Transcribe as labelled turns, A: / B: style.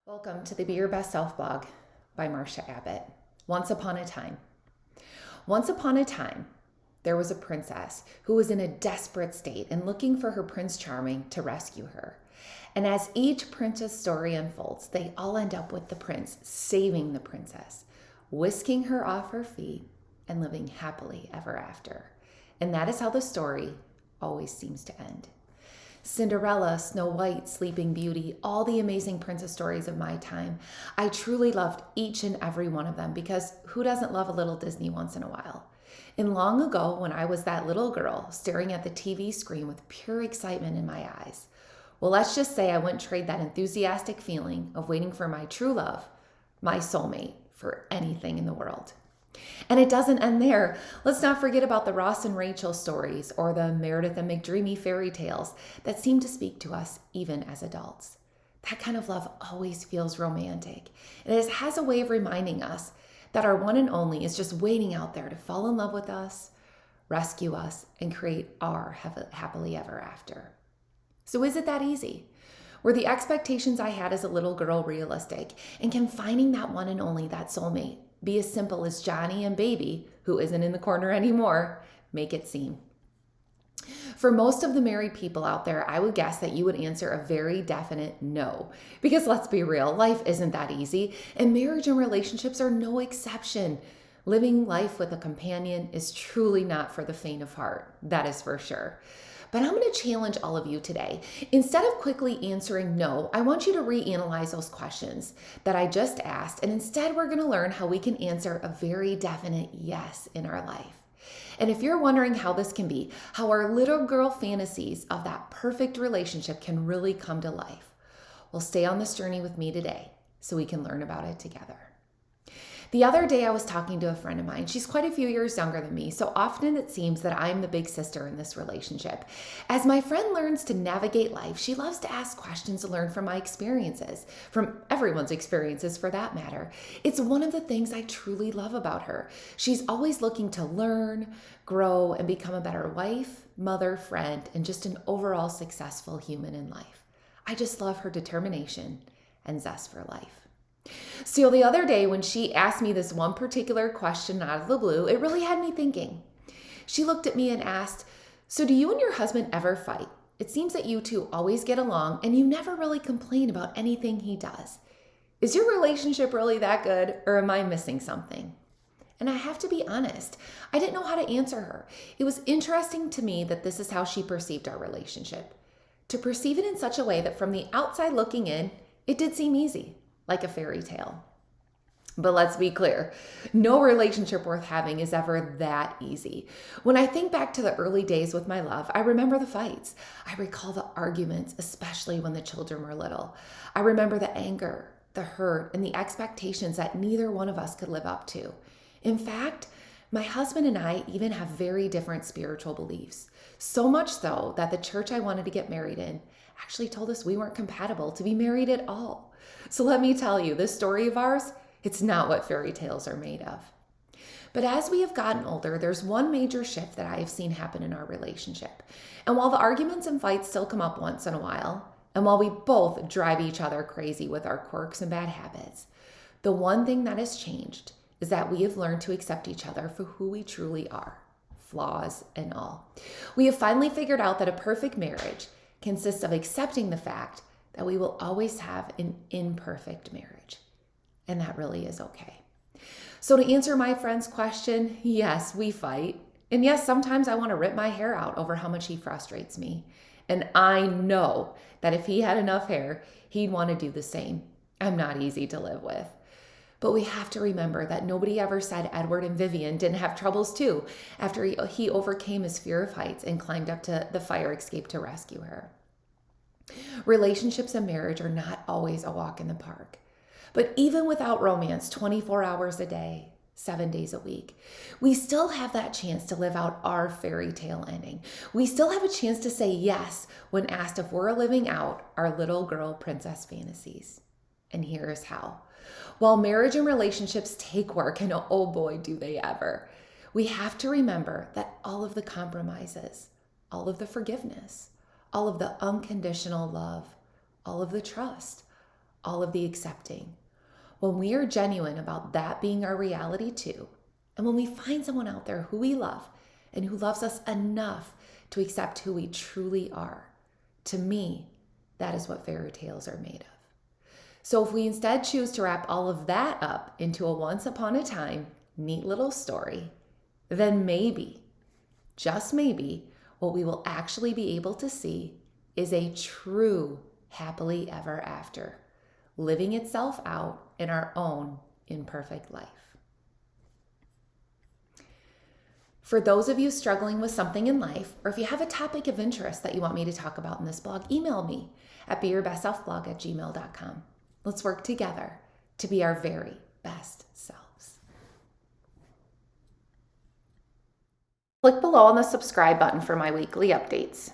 A: Welcome to the Be Your Best Self blog by Marcia Abbott. Once upon a time. Once upon a time, there was a princess who was in a desperate state and looking for her Prince Charming to rescue her. And as each princess story unfolds, they all end up with the prince saving the princess, whisking her off her feet, and living happily ever after. And that is how the story always seems to end. Cinderella, Snow White, Sleeping Beauty, all the amazing princess stories of my time. I truly loved each and every one of them because who doesn't love a little Disney once in a while? And long ago, when I was that little girl staring at the TV screen with pure excitement in my eyes, well, let's just say I wouldn't trade that enthusiastic feeling of waiting for my true love, my soulmate, for anything in the world. And it doesn't end there. Let's not forget about the Ross and Rachel stories or the Meredith and McDreamy fairy tales that seem to speak to us even as adults. That kind of love always feels romantic. And it has a way of reminding us that our one and only is just waiting out there to fall in love with us, rescue us, and create our happily ever after. So is it that easy? Were the expectations I had as a little girl realistic? And can finding that one and only, that soulmate, be as simple as Johnny and Baby, who isn't in the corner anymore, make it seem? For most of the married people out there, I would guess that you would answer a very definite no. Because let's be real, life isn't that easy, and marriage and relationships are no exception. Living life with a companion is truly not for the faint of heart, that is for sure. But I'm going to challenge all of you today. Instead of quickly answering no, I want you to reanalyze those questions that I just asked, and instead we're going to learn how we can answer a very definite yes in our life. And if you're wondering how this can be, how our little girl fantasies of that perfect relationship can really come to life, well, stay on this journey with me today so we can learn about it together. The other day I was talking to a friend of mine. She's quite a few years younger than me, so often it seems that I'm the big sister in this relationship. As my friend learns to navigate life, she loves to ask questions to learn from my experiences, from everyone's experiences for that matter. It's one of the things I truly love about her. She's always looking to learn, grow, and become a better wife, mother, friend, and just an overall successful human in life. I just love her determination and zest for life. So the other day when she asked me this one particular question out of the blue, it really had me thinking. She looked at me and asked, "So do you and your husband ever fight? It seems that you two always get along and you never really complain about anything he does. Is your relationship really that good, or am I missing something?" And I have to be honest, I didn't know how to answer her. It was interesting to me that this is how she perceived our relationship. To perceive it in such a way that from the outside looking in, it did seem easy, like a fairy tale. But let's be clear, no relationship worth having is ever that easy. When I think back to the early days with my love, I remember the fights. I recall the arguments, especially when the children were little. I remember the anger, the hurt, and the expectations that neither one of us could live up to. In fact, my husband and I even have very different spiritual beliefs. So much so that the church I wanted to get married in actually told us we weren't compatible to be married at all. So let me tell you, this story of ours, it's not what fairy tales are made of. But as we have gotten older, there's one major shift that I have seen happen in our relationship. And while the arguments and fights still come up once in a while, and while we both drive each other crazy with our quirks and bad habits, the one thing that has changed is that we have learned to accept each other for who we truly are, flaws and all. We have finally figured out that a perfect marriage consists of accepting the fact that we will always have an imperfect marriage. And that really is okay. So to answer my friend's question, yes, we fight. And yes, sometimes I want to rip my hair out over how much he frustrates me. And I know that if he had enough hair, he'd want to do the same. I'm not easy to live with. But we have to remember that nobody ever said Edward and Vivian didn't have troubles too after he overcame his fear of heights and climbed up to the fire escape to rescue her. Relationships and marriage are not always a walk in the park. But even without romance, 24 hours a day, 7 days a week, we still have that chance to live out our fairy tale ending. We still have a chance to say yes when asked if we're living out our little girl princess fantasies. And here is how. While marriage and relationships take work, and oh boy, do they ever, we have to remember that all of the compromises, all of the forgiveness, all of the unconditional love, all of the trust, all of the accepting, when we are genuine about that being our reality too, and when we find someone out there who we love and who loves us enough to accept who we truly are, to me, that is what fairy tales are made of. So if we instead choose to wrap all of that up into a once upon a time, neat little story, then maybe, just maybe, what we will actually be able to see is a true happily ever after, living itself out in our own imperfect life. For those of you struggling with something in life, or if you have a topic of interest that you want me to talk about in this blog, email me at beyourbestselfblog@gmail.com. Let's work together to be our very best selves. Click below on the subscribe button for my weekly updates.